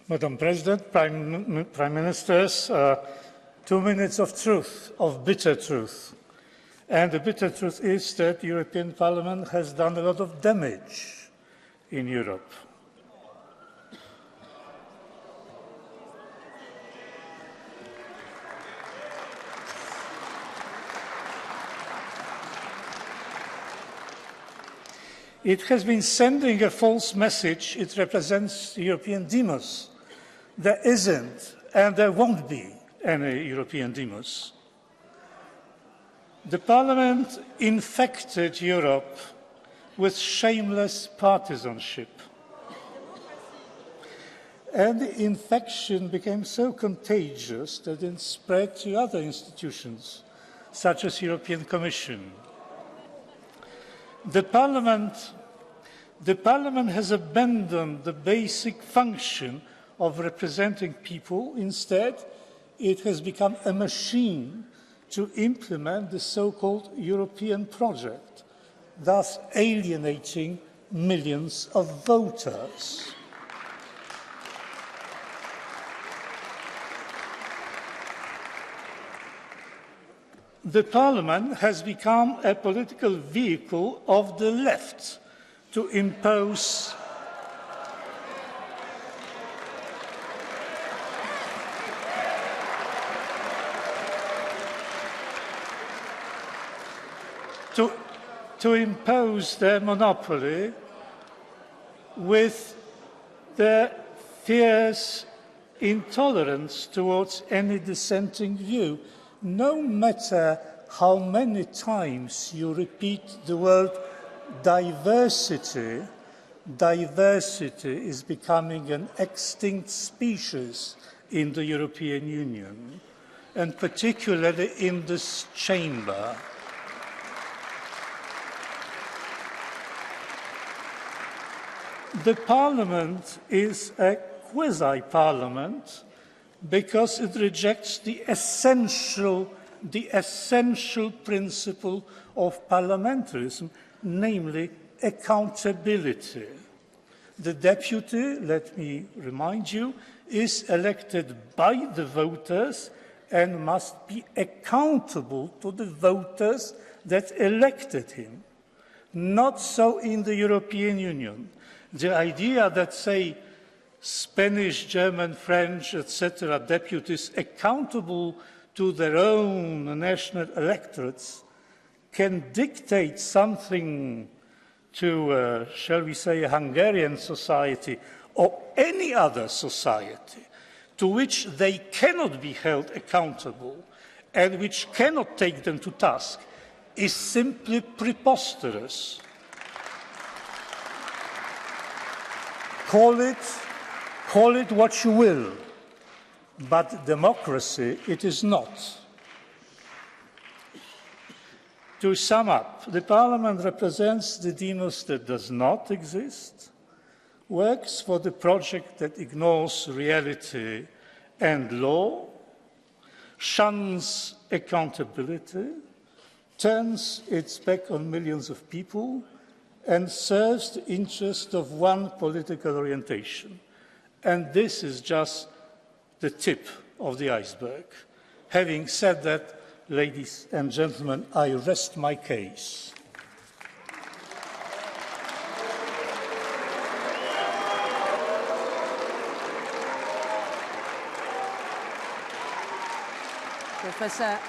Madam President, Prime Ministers, 2 minutes of truth, of bitter truth. And the bitter truth is that the European Parliament has done a lot of damage in Europe. It has been sending a false message. It represents the European demos. There isn't, and there won't be, any European demos. The Parliament infected Europe with shameless partisanship. And the infection became so contagious that it spread to other institutions, such as the European Commission. The Parliament has abandoned the basic function of representing people. Instead, it has become a machine to implement the so-called European project, thus alienating millions of voters. The Parliament has become a political vehicle of the left to impose their monopoly with their fierce intolerance towards any dissenting view. No matter how many times you repeat the word diversity, diversity is becoming an extinct species in the European Union, and particularly in this chamber. The Parliament is a quasi-parliament because it rejects the essential principle of parliamentarism, namely accountability. The deputy, let me remind you, is elected by the voters and must be accountable to the voters that elected him. Not so in the European Union. The idea that, say, Spanish, German, French, etc., deputies accountable to their own national electorates can dictate something to, shall we say, a Hungarian society or any other society to which they cannot be held accountable and which cannot take them to task is simply preposterous. Call it what you will, but democracy it is not. To sum up, the Parliament represents the demos that does not exist, works for the project that ignores reality and law, shuns accountability, turns its back on millions of people, and serves the interest of one political orientation. And this is just the tip of the iceberg. Having said that, ladies and gentlemen, I rest my case. Professor